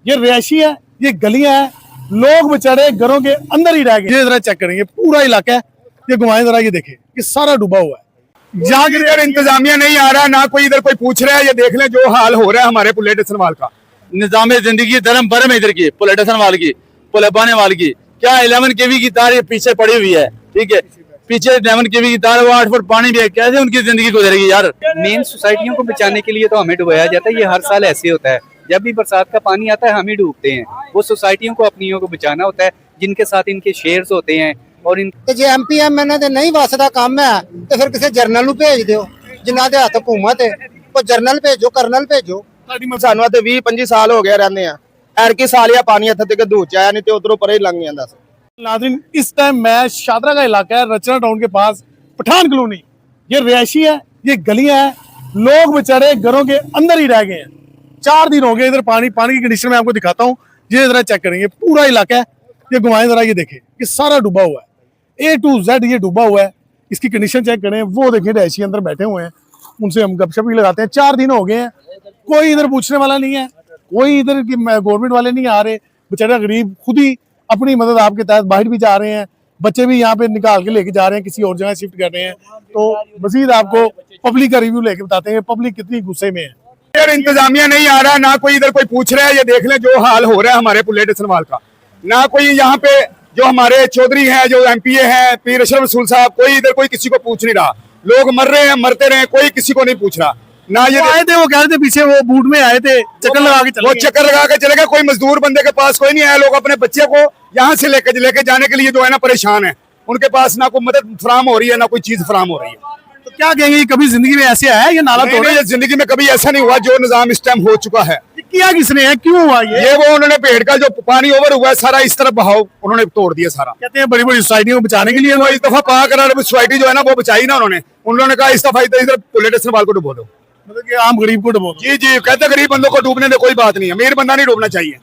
ये रिहायशी है, ये गलियां हैं, लोग बेचारे घरों के अंदर ही रह गए। ये जरा चेक करेंगे, पूरा इलाका है, ये घुमाएं जरा, ये देखें, ये सारा डूबा हुआ है। यहाँ की इधर इंतजामिया नहीं आ रहा, ना कोई इधर कोई पूछ रहा है। ये देख लें जो हाल हो रहा है हमारे पुल स्टेशन वाल का। निजाम जिंदगी धर्म भरम इधर की पुल स्टेशन वाल की, पुल बाने वाल की क्या 11 केवी की तार ये पीछे पड़ी हुई है, ठीक है, पीछे 11 केवी की तार, वो 8 फुट पानी भी है, कैसे उनकी जिंदगी गुजरेगी यार। मेन सोसाइटियों को बचाने के लिए तो हमें डुबाया जाता है, ये हर साल ऐसे होता है। जब भी बरसात का पानी आता है हम ही डूबते हैं। वो सोसाइटियों को अपनियों को बचाना होता है जिनके साथ इनके शेयर्स होते हैं। और इन जे एमपी एमएनए दे नहीं वसदा काम है तो फिर किसी जरनल ਨੂੰ भेज ਦਿਓ ਜਿਨ੍ਹਾਂ ਦੇ ਹੱਥ ਹਕੂਮਤ ਹੈ। ਉਹ ਜਰਨਲ ਭੇਜੋ, ਕਰਨਲ ਭੇਜੋ। ਸਾਨੂੰ ਇੱਥੇ 20-25 ਸਾਲ ਹੋ ਗਏ ਰਹਿੰਦੇ ਆ। ਐਰਕੀ ਸਾਲਿਆ ਪਾਣੀ ਇੱਥੇ ਤੱਕ ਦੂਚ ਆਇਆ, ਨਹੀਂ ਤੇ ਉਧਰੋਂ ਪਰੇ ਲੰਘ ਜਾਂਦਾ ਸੀ। नाज़रीन, इस टाइम मैं शादरा का इलाका है, रचना टाउन के पास पठान कॉलोनी। ये रिहायशी है, ये गलियां हैं, लोग बेचारे घरों के अंदर ही रह गए हैं। 4 दिन हो गए इधर पानी की कंडीशन में आपको दिखाता हूँ। ये जरा चेक करेंगे, पूरा इलाका है, ये घुमाएं जरा, ये देखें, ये सारा डूबा हुआ है, A to Z ये डूबा हुआ है। इसकी कंडीशन चेक करें, वो देखें रिहायशी अंदर बैठे हुए हैं, उनसे हम गपशप भी लगाते हैं। 4 दिन हो गए हैं, कोई इधर पूछने वाला नहीं है, कोई इधर की गवर्नमेंट वाले नहीं आ रहे। बेचारा गरीब खुद ही अपनी मदद आपके तहत बाहर भी जा रहे हैं, बच्चे भी यहाँ पे निकाल के लेके जा रहे हैं, किसी और जगह शिफ्ट कर रहे हैं। तो मजीद आपको पब्लिक का रिव्यू लेके बताते हैं पब्लिक कितनी गुस्से में है। इधर इंतजामिया नहीं आ रहा, ना कोई इधर कोई पूछ रहा है। ये देख लें जो हाल हो रहा है हमारे पुल स्टेशन वाल का। ना कोई यहाँ पे जो हमारे चौधरी हैं, जो एमपीए हैं, पीर अशरफ रसूल साहब, कोई इधर कोई किसी को पूछ नहीं रहा। लोग मर रहे हैं, मरते रहे, कोई किसी को नहीं पूछ रहा। ना ये आए थे, वो कह रहे थे पीछे, वो बूट में आए थे, चक्कर लगा के चले वो गए। चक्कर लगा के चले गए। कोई मजदूर बंदे के पास कोई नहीं आया। लोग अपने बच्चे को यहाँ से लेके जाने के लिए जो है ना परेशान है। उनके पास ना कोई मदद फराम हो रही है, ना कोई चीज फराम हो रही है। तो क्या कहेंगे, कभी जिंदगी में ऐसे आया ये नाला तोड़ा? नहीं, जिंदगी में कभी ऐसा नहीं हुआ जो निजाम इस टाइम हो चुका है। किया किसने है, क्यों हुआ ये? वो उन्होंने पेड़ का जो पानी ओवर हुआ है सारा इस तरफ बहाव उन्होंने तोड़ दिया सारा। कहते हैं बड़ी बड़ी सोसाइटियों को बचाने के लिए। वो इस दफा पाकर सोसाइटी जो है ना वो बचाई ना उन्होंने कहा इस दफा इधर पुल स्टेशन वाल को डुबो दो। मतलब कि आम गरीब को डुबो। जी जी, कहते गरीब बंदों को डूबने दे, कोई बात नहीं है, अमीर बंदा नहीं डूबना चाहिए।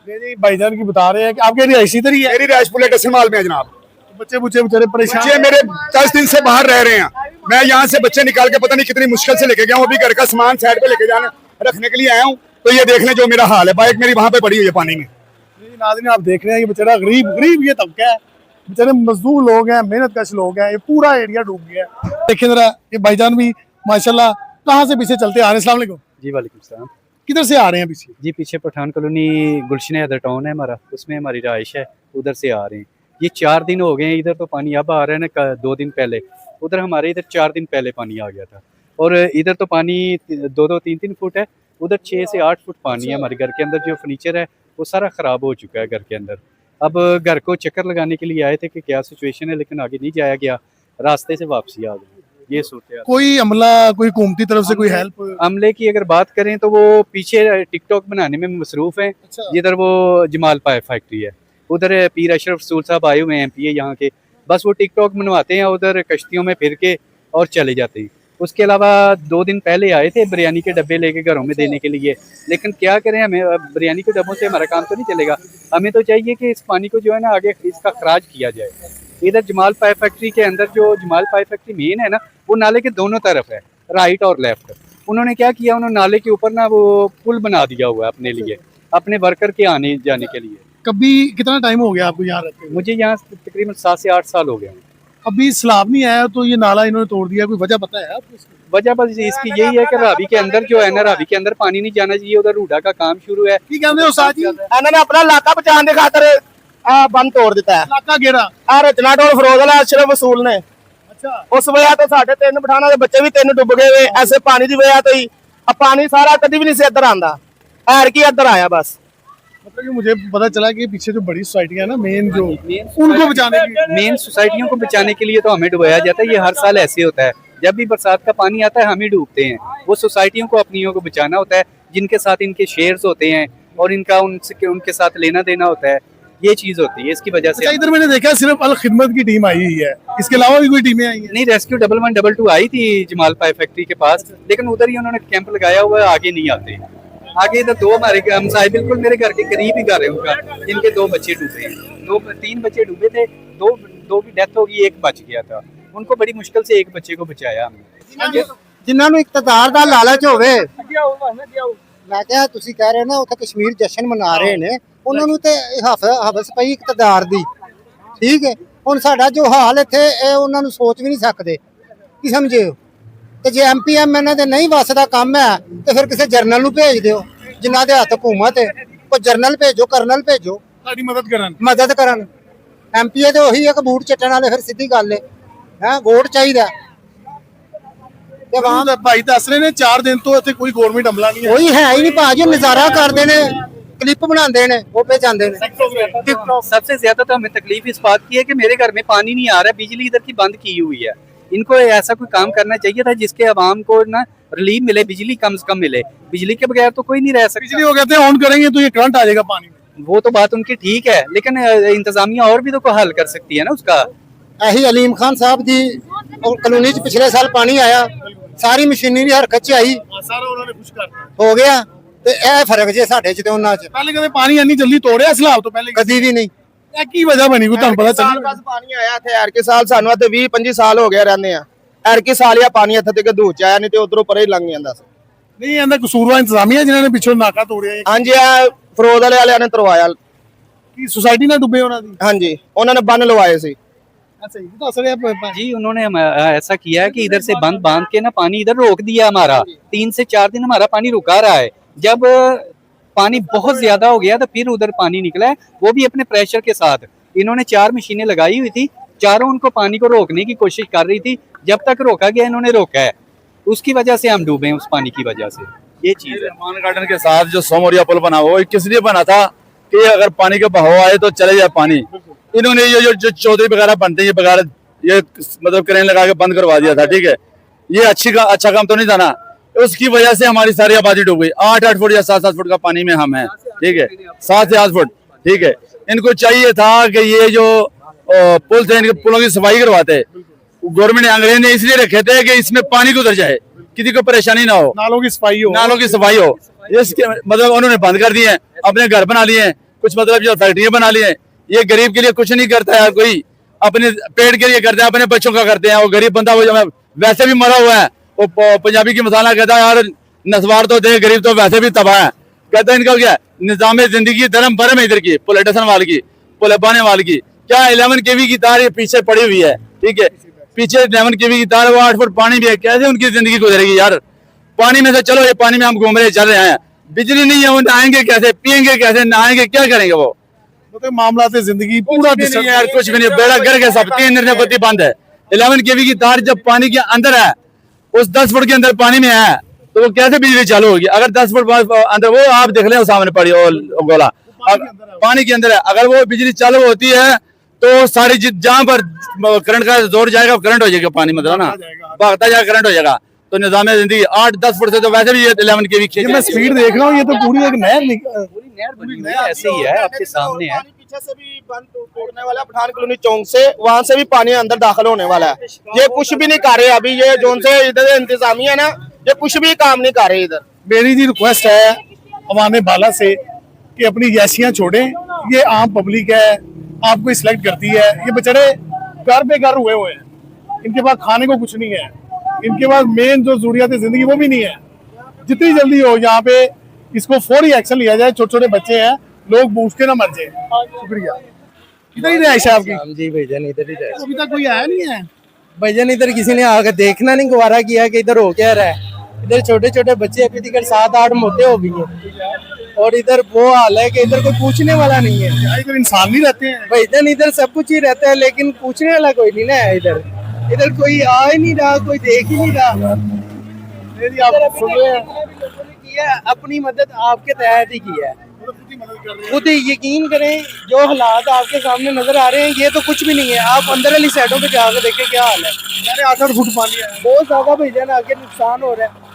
मेरी भाईजान की बता रहे हैं कि आपके रिहायशी इधर ही है। मेरी रिहायश पुल स्टेशन वाल में है जनाब। बच्चे बुच्चे बेचारे परेशान। बच्चे मेरे 10 दिन से बाहर रह रहे हैं। मैं यहाँ से बच्चे निकाल के पता नहीं कितनी मुश्किल से लेके गया हूँ। अभी घर का सामान साइड पे लेके जाने रखने के लिए आया हूँ। तो ये देख लें जो मेरा हाल है, बाइक मेरी वहां पे पड़ी हुई है पानी में। नाज़रीन, आप देख रहे हैं, ये बेचारा गरीब ये तबका है, बेचारे मजदूर लोग हैं, मेहनत कश लोग हैं, ये पूरा एरिया डूब गया है। देखिए जरा, ये भाईजान भी माशाल्लाह कहाँ से पीछे चलते आ रहे हैं। अस्सलाम वालेकुम जी वालेकुम सलाम। किधर से आ रहे हैं पीछे? जी पीछे पठान कॉलोनी गुलशन हैदर टाउन है हमारा, उसमें हमारी रहाइश है, उधर से आ रहे हैं। ये 4 दिन हो गए हैं, इधर तो पानी अब आ रहा है ना, 2 दिन पहले उधर हमारे इधर 4 दिन पहले पानी आ गया था। और इधर तो पानी 2-2, 3-3 फुट है, उधर 6 से 8 फुट पानी है। हमारे घर के अंदर जो फर्नीचर है वो सारा ख़राब हो चुका है घर के अंदर। अब घर को चक्कर लगाने के लिए आए थे कि क्या सिचुएशन है, लेकिन आगे नहीं जाया गया, रास्ते से वापसी आ गई। ये सूरत। कोई अमला, कोई हुकूमती तरफ से कोई हेल्प? अमले की अगर बात करें तो वो पीछे टिकटॉक बनाने में मसरूफ हैं। जिधर वो जमाल पाइप फैक्ट्री है उधर पीर अशरफ रसूल साहब आए हुए हैं एमपीए यहाँ के, बस वो टिकटॉक बनवाते हैं उधर कश्तियों में फिर के और चले जाते हैं। उसके अलावा 2 दिन पहले आए थे बिरयानी के डब्बे लेके घरों में देने के लिए, लेकिन क्या करें, हमें बिरयानी के डब्बों से हमारा काम तो नहीं चलेगा। हमें तो चाहिए कि इस पानी को जो है ना आगे इसका खराज किया जाए। इधर जमाल पाइप फैक्ट्री के अंदर जो जमाल पाइप फैक्ट्री मेन है ना, वो नाले के दोनों तरफ है, राइट और लेफ्ट। उन्होंने क्या किया, उन्होंने नाले के ऊपर ना वो पुल बना दिया हुआ है अपने लिए, अपने वर्कर के आने जाने के लिए। कभी कितना टाइम हो गया आपको यहाँ रहते हुए? मुझे यहाँ तकरीबन 7 से 8 साल हो गए। अभी सैलाब नहीं आया तो ये नाला इन्होंने तोड़ दिया, कोई वजह पता है आपको इसकी? वजह बस इसकी यही है कि रावी के अंदर जो है ना, रावी के अंदर पानी नहीं जाना चाहिए। उधर रूडा का काम शुरू है। की कहते हो साथ जी? ਇਹਨਾਂ ਨੇ ਆਪਣਾ ਇਲਾਕਾ ਬਚਾਉਣ ਦੇ ਖਾਤਰ ਆ ਬੰਦ ਤੋੜ ਦਿੱਤਾ ਹੈ। इलाका घेरा। ਆ ਰਚਨਾ ਟੋਲ ਫਰੋਜ਼ ਵਾਲਾ ਅਸ਼ਰਫ ਰਸੂਲ ਨੇ अच्छा, ਉਸ ਵਜ੍ਹਾ ਤੋਂ ਸਾਡੇ 3 ਪਠਾਨਾਂ ਦੇ ਬੱਚੇ ਵੀ 3 ਡੁੱਬ ਗਏ ਵੇ। ਐਸੇ ਪਾਣੀ ਦੀ ਵਜ੍ਹਾ ਤੋਂ ਹੀ ਆ ਪਾਣੀ ਸਾਰਾ ਕਦੀ ਵੀ ਨਹੀਂ ਸੀ ਇੱਧਰ ਆਂਦਾ, ਐਰ ਕੀ ਇੱਧਰ ਆਇਆ बस। मतलब कि मुझे पता चला कि पीछे जो बड़ी सोसाइटियां है ना, मेन जो उनको बचाने की। मेन सोसाइटियों को बचाने के लिए तो हमें डुबाया जाता है, ये हर साल ऐसे होता है। जब भी बरसात का पानी आता है हम ही डूबते हैं। वो सोसाइटियों को अपनियों को बचाना होता है जिनके साथ इनके शेयर्स होते हैं और इनका उनके साथ लेना देना होता है। ये चीज होती है, इसकी वजह से। अच्छा, इधर मैंने देखा सिर्फ अल खिदमत की टीम आई हुई है, इसके अलावा भी कोई टीमें आई हैं? नहीं, रेस्क्यू 1112 आई थी जमाल पाइप फैक्ट्री के पास, लेकिन उधर ही उन्होंने कैंप लगाया हुआ है, आगे नहीं आते। आगे इधर 2 हमारे हमसाए बिल्कुल मेरे घर के करीब ही घर है उनका, जिनके 2 बच्चे डूबे हैं। 3 बच्चे डूबे थे, 2 की डेथ होगी, 1 बच गया था। उनको बड़ी मुश्किल से 1 बच्चे को बचाया हमने। ਜਿਨ੍ਹਾਂ ਨੂੰ ਇਕਤਦਾਰ ਦਾ ਲਾਲਚ ਹੋਵੇ, ਮੈਂ ਕਿਹਾ ਤੁਸੀਂ ਕਹਿ ਰਹੇ ਹੋ ਨਾ ਉੱਥੇ ਕਸ਼ਮੀਰ ਜਸ਼ਨ ਮਨਾ ਰਹੇ ਨੇ, ਉਹਨਾਂ ਨੂੰ ਤੇ ਹਵਸ ਪਈ ਇਕਤਦਾਰ ਦੀ, ਠੀਕ ਹੈ। ਹੁਣ ਸਾਡਾ ਜੋ ਹਾਲ ਇੱਥੇ ਇਹ ਉਹਨਾਂ ਨੂੰ ਸੋਚ ਵੀ ਨਹੀਂ ਸਕਦੇ, ਕੀ ਸਮਝੇ ਹੋ। ਤੇ ਜੇ ਐਮਪੀ ਐਮਐਲਏ ਦੇ ਨਹੀਂ ਵੱਸਦਾ ਕੰਮ ਹੈ ਤੇ ਫਿਰ ਕਿਸੇ ਜਰਨਲ ਨੂੰ ਭੇਜ ਦਿਓ, ਜਿਨ੍ਹਾਂ ਦੇ ਹੱਥ ਹਕੂਮਤ ਹੈ। ਉਹ ਜਰਨਲ ਭੇਜੋ, ਕਰਨਲ ਭੇਜੋ, ਤੁਹਾਡੀ ਮਦਦ ਕਰਨ। ਐਮਪੀਏ ਤੇ ਉਹੀ ਇੱਕ ਬੂਟ ਚੱਟਣ ਵਾਲੇ, ਫਿਰ ਸਿੱਧੀ ਗੱਲ ਹੈ ਵੋਟ ਚਾਹੀਦਾ। ਤੇ ਆਵਾਮ ਤਾਂ ਭਾਈ ਦੱਸ ਰਹੇ ਨੇ 4 ਦਿਨ ਤੋਂ ਇੱਥੇ ਕੋਈ ਗਵਰਨਮੈਂਟ ਅਮਲਾ ਨਹੀਂ ਹੈ, ਕੋਈ ਹੈ ਹੀ ਨਹੀਂ ਭਾਜੀ, ਨਜ਼ਾਰਾ ਕਰਦੇ ਨੇ, क्लिप बनाते हैं वो पे जाते हैं। सबसे ज्यादा तो हमें तकलीफ इस बात की है कि मेरे घर में पानी नहीं आ रहा है, बिजली इधर की बंद की हुई है। इनको ऐसा कोई काम करना चाहिए था जिसके आवाम को ना रिलीफ मिले, बिजली कम से कम मिले। बिजली के बगैर तो कोई नहीं रह सकता। बिजली वो कहते हैं ऑन करेंगे तो ये करंट आ जाएगा पानी में। वो तो बात उनकी ठीक है, लेकिन इंतजामिया और भी तो कोई हल कर सकती है ना उसका। यही अलीम खान साहब दी कॉलोनी च पिछले साल पानी आया, सारी मशीनरी हरकत च आई, सारा उन्होंने कुछ करता हो गया। ਤੇ ਇਹ ਫਰਕ ਜੇ ਸਾਡੇ ਚ ਤੇ ਉਹਨਾਂ ਚ। ਪਹਿਲੇ ਕਦੇ ਪਾਣੀ ਇੰਨੀ ਜਲਦੀ ਤੋੜਿਆ ਸਲਾਬ ਤੋਂ ਪਹਿਲੇ ਕਦੀ ਵੀ ਨਹੀਂ। ਇਹ ਕੀ ਵਜ੍ਹਾ ਬਣੀ ਕੋਈ ਤੁਹਾਨੂੰ ਪਤਾ ਚੱਲੀ? ਬਸ ਪਾਣੀ ਆਇਆ ਇੱਥੇ ਐਰਕੇ ਸਾਲ, ਸਾਨੂੰ ਇੱਥੇ 20-25 ਸਾਲ ਹੋ ਗਏ ਰਹਿੰਦੇ ਆ। ਐਰਕੇ ਸਾਲ ਆ ਪਾਣੀ ਇੱਥੇ ਤੇ ਗਦੂਚ ਆਇਆ, ਨਹੀਂ ਤੇ ਉਧਰੋਂ ਪਰੇ ਹੀ ਲੰਘ ਜਾਂਦਾ ਸੀ। ਨਹੀਂ ਇਹਦਾ ਕਸੂਰਵਾ ਇੰਤਜ਼ਾਮੀਆ ਜਿਨ੍ਹਾਂ ਨੇ ਪਿੱਛੋਂ ਨਾਕਾ ਤੋੜਿਆ। ਹਾਂਜੀ ਆ ਫਰੋਦ ਵਾਲਿਆਂ ਨੇ ਤਰਵਾਇਆ। ਕੀ ਸੁਸਾਇਟੀ ਨਾਲ ਡੁੱਬੇ ਉਹਨਾਂ ਦੀ? ਹਾਂਜੀ ਉਹਨਾਂ ਨੇ ਬੰਨ ਲਵਾਏ ਸੀ। अच्छा ये दस रहे जी उन्होंने ऐसा किया है कि इधर से बंद बांध के ना पानी इधर रोक दिया हमारा। 3 से 4 दिन हमारा पानी रुका रहा है। जब पानी बहुत ज्यादा हो गया तो फिर उधर पानी निकला है, वो भी अपने प्रेशर के साथ। इन्होंने 4 मशीनें लगाई हुई थी, चारों उनको पानी को रोकने की कोशिश कर रही थी। जब तक रोका गया इन्होंने रोका है, उसकी वजह से हम डूबे उस पानी की वजह से। ये चीज है। मान गार्डन के साथ जो सोमोरिया पुल बना हुआ किस लिए बना था कि अगर पानी का बहाव आए तो चले जाए पानी। इन्होंने ये जो चौधरी वगैरह बनते हैं बगैर ये मतलब क्रेन लगा के बंद करवा दिया था। ठीक है, ये अच्छा काम तो नहीं था ना, उसकी वजह से हमारी सारी आबादी डूब गई। 8-8 फुट या 7-7 फुट का पानी में हम हैं। ठीक है, 7 से 8 फुट। ठीक है, इनको चाहिए था कि ये जो पुल थे इनके पुलों की सफाई करवाते। गवर्नमेंट ने अंग्रेज ने इसलिए रखे थे कि इसमें पानी गुजर जाए, किसी को परेशानी ना हो, नालों की सफाई हो। इसके मतलब उन्होंने बंद कर दिए, अपने घर बना लिए, कुछ मतलब जो फैक्ट्रियां बना लिए। ये गरीब के लिए कुछ नहीं करता है, कोई अपने पेट के लिए करता है, अपने बच्चों का करते हैं। वो गरीब बंदा वो वैसे भी मरा हुआ है, वो पंजाबी की मसाला कहता है यार नस्वार तो दे, गरीब तो वैसे भी तबाह है। कहता है इनका क्या निजाम जिंदगी धर्म भरम है इधर की, पुलेटेशन वाल की, पुल बाने वाल की। क्या 11 kV की तार ये पीछे पड़ी हुई है। ठीक है, पीछे 11 kV की तार, वो 8 फुट पानी भी है। कैसे उनकी जिंदगी गुजरेगी यार पानी में से? चलो ये पानी में हम घूम रहे चल रहे हैं, बिजली नहीं है, वो नहाएंगे कैसे, पियेंगे कैसे, नहाएंगे क्या करेंगे? वो तो मामला से जिंदगी पूरा नहीं यार, कुछ भी नहीं, बेड़ा गर के सब 3 दिन से बत्ती बंद है। 11 kV की तार जब पानी के अंदर है, उस 10 फुट के अंदर पानी में है, तो वो कैसे बिजली चालू होगी? अगर 10 फुट अंदर, वो आप देख ले सामने पड़ी वो गोला पानी के अंदर है, अगर वो बिजली चालू होती है तो सारी जहाँ पर करंट का जोर जाएगा करंट हो जाएगा, पानी मतलब ना भागता जाएगा, करंट हो जाएगा। तो निजाम जिंदगी 8-10 फुट से तो वैसे भी 11 kV मैं स्पीड देख रहा हूँ, ये तो पूरी एक नहर ऐसे ही है, आपके सामने है। पीछे से भी बंद तोड़ने वाला पठान कॉलोनी चौक से, वहाँ से भी पानी अंदर दाखिल होने वाला है। ये कुछ भी नहीं कर रहे अभी, ये जोन से इधर इंतजामिया ना, ये कुछ भी काम नहीं कर रहे इधर। मेरी जी रिक्वेस्ट है अवाम बाला से कि अपनी जैसियां छोड़ें। ये आम पब्लिक है, आपको सिलेक्ट करती है। ये बेचारे घर पे घर हुए हुए हैं, इनके पास खाने को कुछ नहीं है, इनके पास मेन जो जरूरियात जिंदगी वो भी नहीं है। जितनी जल्दी हो यहाँ पे इसको फौरी एक्शन लिया जाए। छोटे छोटे बच्चे हैं, लोग भूख के ना मर जाए। शुक्रिया। इधर ही रिहाइश है आपकी? जी भैया इधर ही रहे। अभी तक कोई आया नहीं है भैया, इधर किसी ने आकर देखना नहीं गवारा किया कि इधर हो क्या रहा है। इधर छोटे छोटे बच्चे अभी तक 7-8 मोटे हो गए हैं, और इधर वो हाल है कि इधर कोई पूछने वाला नहीं है। इधर इंसान नहीं रहते हैं भैया, इधर सब कुछ ही रहता है, लेकिन पूछने वाला कोई नहीं ना है। इधर कोई आ ही नहीं रहा, कोई देख ही नहीं रहा। आप सुन रहे हैं, किया अपनी मदद आपके तहत ही किया है। खुद यकीन करें, जो हालात आपके सामने नजर आ रहे हैं ये तो कुछ भी नहीं है। आप अंदर वाली साइडों पे जाकर देखें क्या हाल है। 8-8 फुट पानी है, बहुत ज्यादा भैया ना आगे नुकसान हो रहा है।